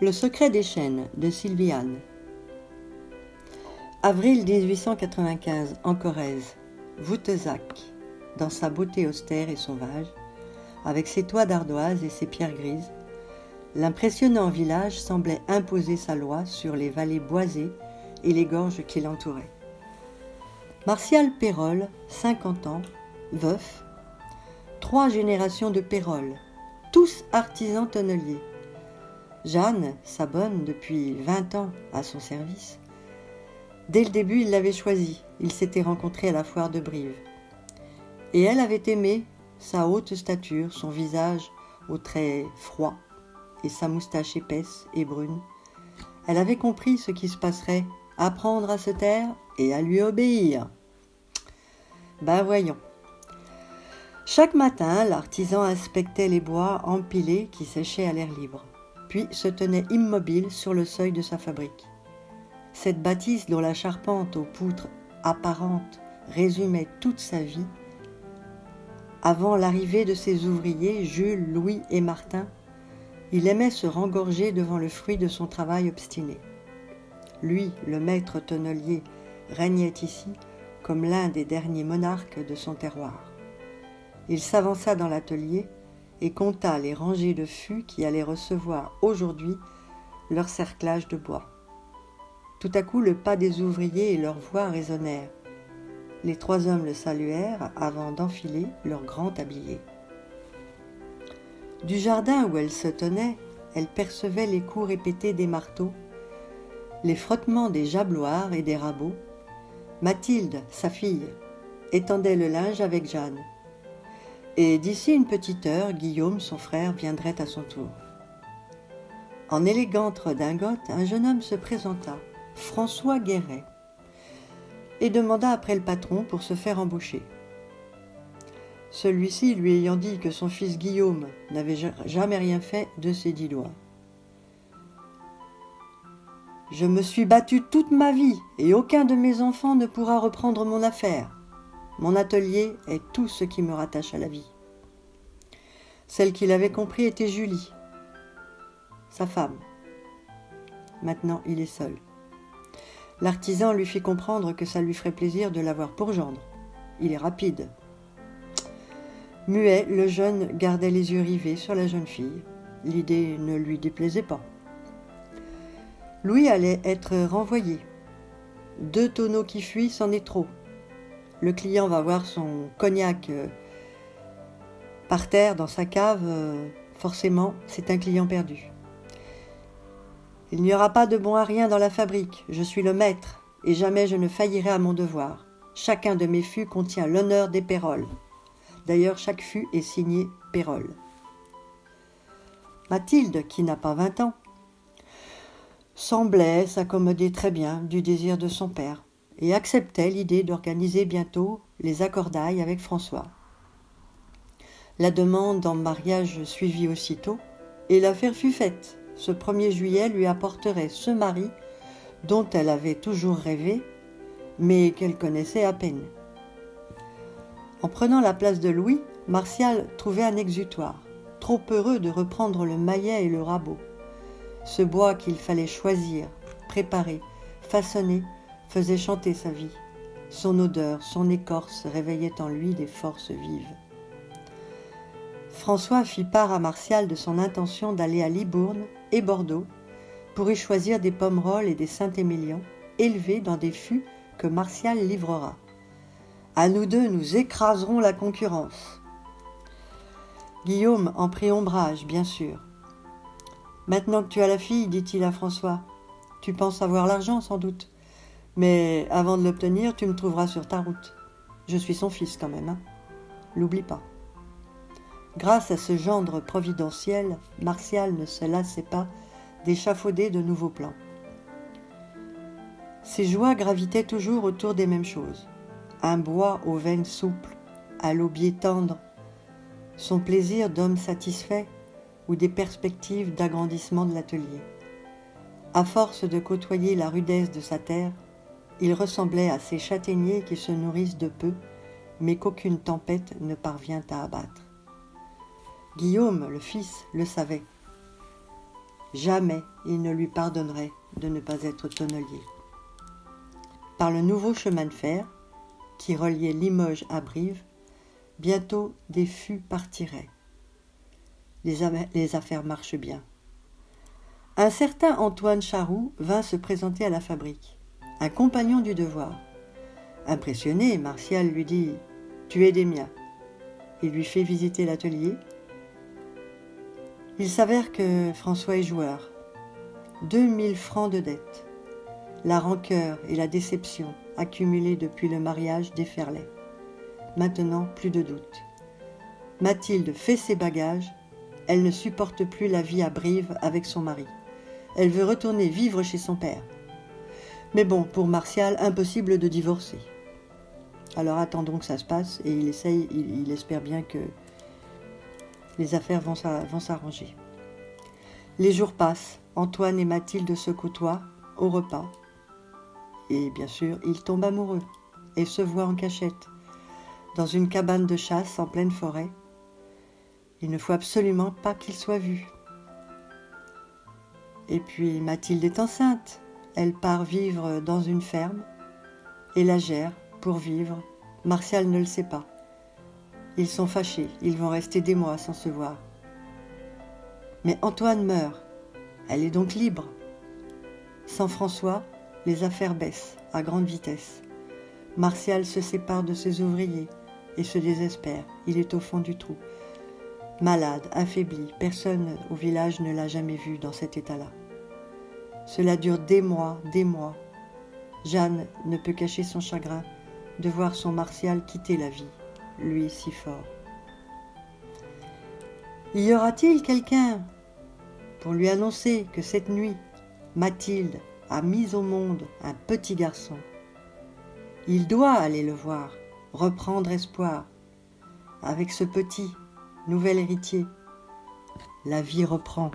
Le secret des chênes de Sylvie Anne. Avril 1895, en Corrèze, Voutezac, dans sa beauté austère et sauvage, avec ses toits d'ardoise et ses pierres grises, l'impressionnant village semblait imposer sa loi sur les vallées boisées et les gorges qui l'entouraient. Martial Pérolle, 50 ans, veuf, 3 générations de Pérolle, tous artisans tonneliers. Jeanne, sa bonne, depuis 20 ans à son service. Dès le début, il l'avait choisie. Ils s'étaient rencontrés à la foire de Brive. Et elle avait aimé sa haute stature, son visage aux traits froids et sa moustache épaisse et brune. Elle avait compris ce qui se passerait, apprendre à se taire et à lui obéir. Ben voyons. Chaque matin, l'artisan inspectait les bois empilés qui séchaient à l'air libre, puis se tenait immobile sur le seuil de sa fabrique. Cette bâtisse dont la charpente aux poutres apparentes résumait toute sa vie, avant l'arrivée de ses ouvriers, Jules, Louis et Martin, il aimait se rengorger devant le fruit de son travail obstiné. Lui, le maître tonnelier, régnait ici comme l'un des derniers monarques de son terroir. Il s'avança dans l'atelier et compta les rangées de fûts qui allaient recevoir aujourd'hui leur cerclage de bois. Tout à coup, le pas des ouvriers et leurs voix résonnèrent. Les 3 hommes le saluèrent avant d'enfiler leur grand tablier. Du jardin où elle se tenait, elle percevait les coups répétés des marteaux, les frottements des jabloirs et des rabots. Mathilde, sa fille, étendait le linge avec Jeanne. Et d'ici une petite heure, Guillaume, son frère, viendrait à son tour. En élégante redingote, un jeune homme se présenta, François Guéret, et demanda après le patron pour se faire embaucher. Celui-ci lui ayant dit que son fils Guillaume n'avait jamais rien fait de ses 10 doigts. « Je me suis battu toute ma vie et aucun de mes enfants ne pourra reprendre mon affaire. Mon atelier est tout ce qui me rattache à la vie. » Celle qu'il avait compris était Julie, sa femme. Maintenant, il est seul. L'artisan lui fit comprendre que ça lui ferait plaisir de l'avoir pour gendre. Il est rapide. Muet, le jeune gardait les yeux rivés sur la jeune fille. L'idée ne lui déplaisait pas. Louis allait être renvoyé. 2 tonneaux qui fuient, c'en est trop. Le client va voir son cognac par terre dans sa cave, forcément, c'est un client perdu. Il n'y aura pas de bon à rien dans la fabrique. Je suis le maître et jamais je ne faillirai à mon devoir. Chacun de mes fûts contient l'honneur des Pérolle. D'ailleurs, chaque fût est signé Pérolle. Mathilde, qui n'a pas 20 ans, semblait s'accommoder très bien du désir de son père et acceptait l'idée d'organiser bientôt les accordailles avec François. La demande en mariage suivit aussitôt et l'affaire fut faite. Ce 1er juillet lui apporterait ce mari dont elle avait toujours rêvé, mais qu'elle connaissait à peine. En prenant la place de Louis, Martial trouvait un exutoire, trop heureux de reprendre le maillet et le rabot. Ce bois qu'il fallait choisir, préparer, façonner, faisait chanter sa vie. Son odeur, son écorce réveillaient en lui des forces vives. François fit part à Martial de son intention d'aller à Libourne et Bordeaux pour y choisir des pommerolles et des Saint-Émilion élevés dans des fûts que Martial livrera. À nous deux, nous écraserons la concurrence. Guillaume en prit ombrage, bien sûr. Maintenant que tu as la fille, dit-il à François, tu penses avoir l'argent sans doute, mais avant de l'obtenir, tu me trouveras sur ta route. Je suis son fils quand même, hein. L'oublie pas. Grâce à ce gendre providentiel, Martial ne se lassait pas d'échafauder de nouveaux plans. Ses joies gravitaient toujours autour des mêmes choses. Un bois aux veines souples, à l'aubier tendre, son plaisir d'homme satisfait ou des perspectives d'agrandissement de l'atelier. À force de côtoyer la rudesse de sa terre, il ressemblait à ces châtaigniers qui se nourrissent de peu, mais qu'aucune tempête ne parvient à abattre. Guillaume, le fils, le savait. Jamais il ne lui pardonnerait de ne pas être tonnelier. Par le nouveau chemin de fer, qui reliait Limoges à Brive, bientôt des fûts partiraient. Les affaires marchent bien. Un certain Antoine Charroux vint se présenter à la fabrique, un compagnon du devoir. Impressionné, Martial lui dit « Tu es des miens ». Il lui fait visiter l'atelier. Il s'avère que François est joueur. 2000 francs de dette. La rancœur et la déception accumulées depuis le mariage déferlaient. Maintenant, plus de doute. Mathilde fait ses bagages. Elle ne supporte plus la vie à Brive avec son mari. Elle veut retourner vivre chez son père. Mais bon, pour Martial, impossible de divorcer. Alors attendons que ça se passe et il espère bien que les affaires vont s'arranger. Les jours passent, Antoine et Mathilde se côtoient au repas. Et bien sûr, ils tombent amoureux et se voient en cachette, dans une cabane de chasse en pleine forêt. Il ne faut absolument pas qu'ils soient vus. Et puis Mathilde est enceinte. Elle part vivre dans une ferme et la gère pour vivre. Martial ne le sait pas. Ils sont fâchés, ils vont rester des mois sans se voir. Mais Antoine meurt. Elle est donc libre. Sans François, les affaires baissent à grande vitesse. Martial se sépare de ses ouvriers et se désespère. Il est au fond du trou. Malade, affaibli, personne au village ne l'a jamais vu dans cet état-là. Cela dure des mois. Jeanne ne peut cacher son chagrin de voir son Martial quitter la vie, lui si fort. Y aura-t-il quelqu'un pour lui annoncer que cette nuit, Mathilde a mis au monde un petit garçon? Il doit aller le voir, reprendre espoir. Avec ce petit, nouvel héritier, la vie reprend.